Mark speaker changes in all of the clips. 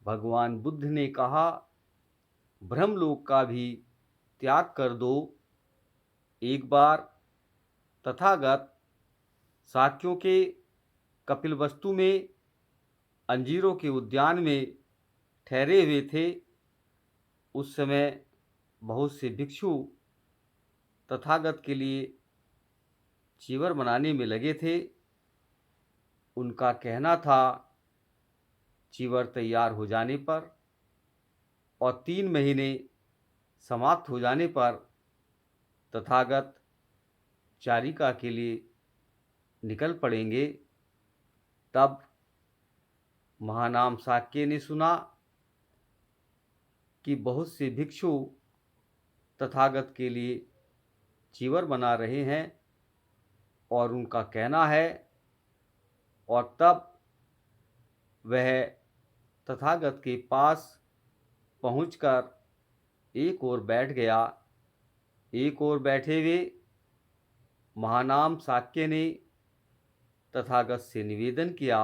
Speaker 1: भगवान बुद्ध ने कहा, ब्रह्मलोक का भी त्याग कर दो। एक बार तथागत शाक्यों के कपिलवस्तु में अंजीरों के उद्यान में ठहरे हुए थे। उस समय बहुत से भिक्षु तथागत के लिए चीवर बनाने में लगे थे। उनका कहना था, चीवर तैयार हो जाने पर और 3 महीने समाप्त हो जाने पर तथागत चारिका के लिए निकल पड़ेंगे। तब महानाम शाक्य ने सुना कि बहुत से भिक्षु तथागत के लिए चीवर बना रहे हैं और उनका कहना है, और तब वह तथागत के पास पहुंचकर एक ओर बैठ गया। एक ओर बैठे हुए महानाम शाक्य ने तथागत से निवेदन किया,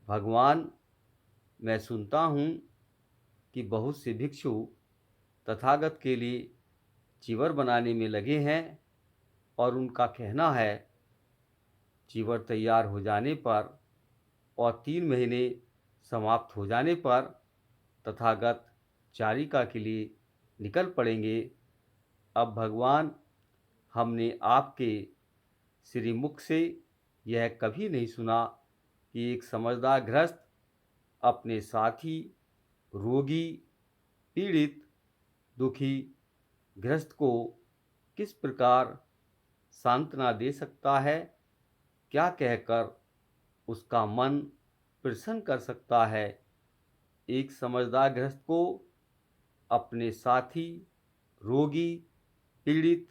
Speaker 1: भगवान, मैं सुनता हूँ कि बहुत से भिक्षु तथागत के लिए चीवर बनाने में लगे हैं और उनका कहना है, चीवर तैयार हो जाने पर और 3 महीने समाप्त हो जाने पर तथागत चारिका के लिए निकल पड़ेंगे। अब भगवान, हमने आपके श्रीमुख से यह कभी नहीं सुना कि एक समझदार गृहस्थ अपने साथी, रोगी, पीड़ित, दुखी गृहस्थ को किस प्रकार सांत्वना दे सकता है, क्या कहकर उसका मन प्रसन्न कर सकता है। एक समझदार गृहस्थ को अपने साथी, रोगी, पीड़ित,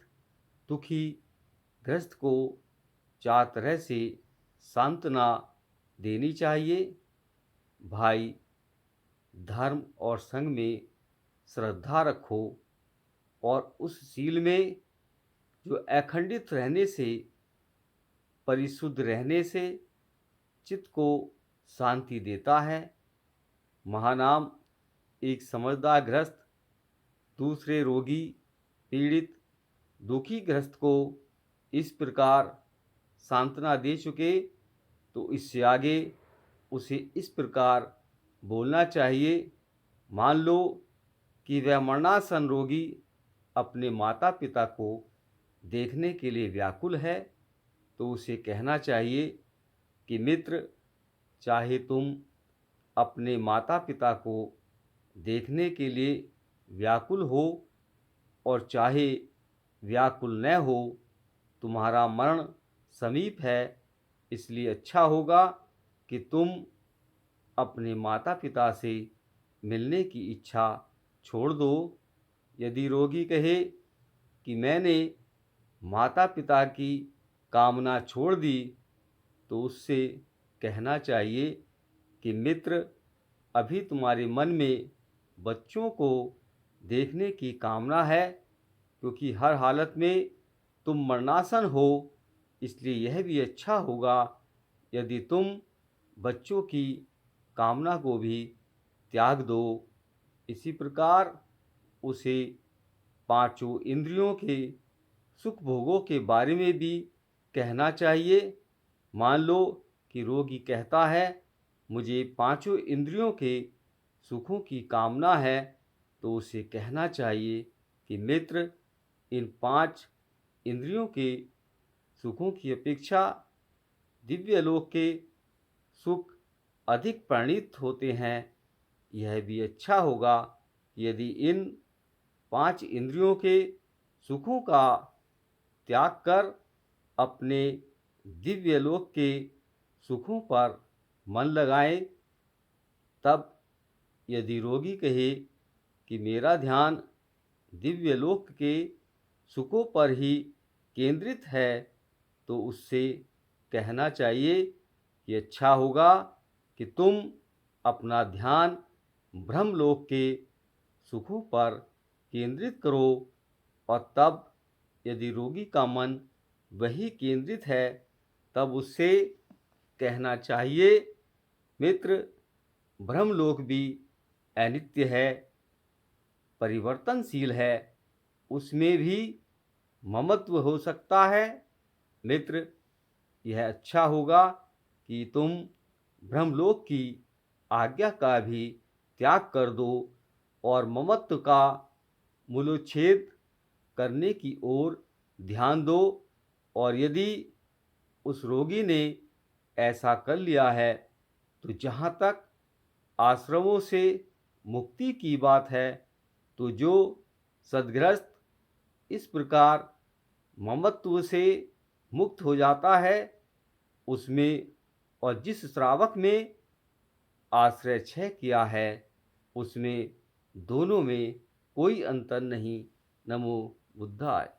Speaker 1: दुखी गृहस्थ को 4 तरह से सांत्वना देनी चाहिए। भाई, धर्म और संग में श्रद्धा रखो और उस शील में जो अखंडित रहने से, परिशुद्ध रहने से चित्त को शांति देता है। महानाम एक समझदार गृहस्थ दूसरे रोगी, पीड़ित, दुखी गृहस्थ को इस प्रकार सांत्वना दे चुके, तो इससे आगे उसे इस प्रकार बोलना चाहिए। मान लो कि वह मरणासन रोगी अपने माता पिता को देखने के लिए व्याकुल है, तो उसे कहना चाहिए कि मित्र, चाहे तुम अपने माता पिता को देखने के लिए व्याकुल हो और चाहे व्याकुल न हो, तुम्हारा मरण समीप है, इसलिए अच्छा होगा कि तुम अपने माता पिता से मिलने की इच्छा छोड़ दो। यदि रोगी कहे कि मैंने माता पिता की कामना छोड़ दी, तो उससे कहना चाहिए कि मित्र, अभी तुम्हारे मन में बच्चों को देखने की कामना है, क्योंकि हर हालत में तुम मरणासन हो, इसलिए यह भी अच्छा होगा यदि तुम बच्चों की कामना को भी त्याग दो। इसी प्रकार उसे 5 इंद्रियों के सुख भोगों के बारे में भी कहना चाहिए। मान लो कि रोगी कहता है, मुझे 5 इंद्रियों के सुखों की कामना है, तो उसे कहना चाहिए कि मित्र, इन 5 इंद्रियों के सुखों की अपेक्षा दिव्यलोक के सुख अधिक परिणत होते हैं। यह भी अच्छा होगा यदि इन 5 इंद्रियों के सुखों का त्याग कर अपने दिव्यलोक के सुखों पर मन लगाएं। तब यदि रोगी कहे कि मेरा ध्यान दिव्यलोक के सुखों पर ही केंद्रित है, तो उससे कहना चाहिए कि अच्छा होगा कि तुम अपना ध्यान ब्रह्मलोक के सुखों पर केंद्रित करो। और तब यदि रोगी का मन वही केंद्रित है, तब उससे कहना चाहिए, मित्र, ब्रह्मलोक भी अनित्य है, परिवर्तनशील है, उसमें भी ममत्व हो सकता है। मित्र, यह अच्छा होगा कि तुम ब्रह्मलोक की आज्ञा का भी त्याग कर दो और ममत्व का मूलोच्छेद करने की ओर ध्यान दो। और यदि उस रोगी ने ऐसा कर लिया है, तो जहाँ तक आश्रमों से मुक्ति की बात है, तो जो सद्ग्रस्त इस प्रकार ममत्व से मुक्त हो जाता है, उसमें और जिस श्रावक ने आश्रय क्षय किया है, उसमें दोनों में कोई अंतर नहीं। नमो बुद्धाय।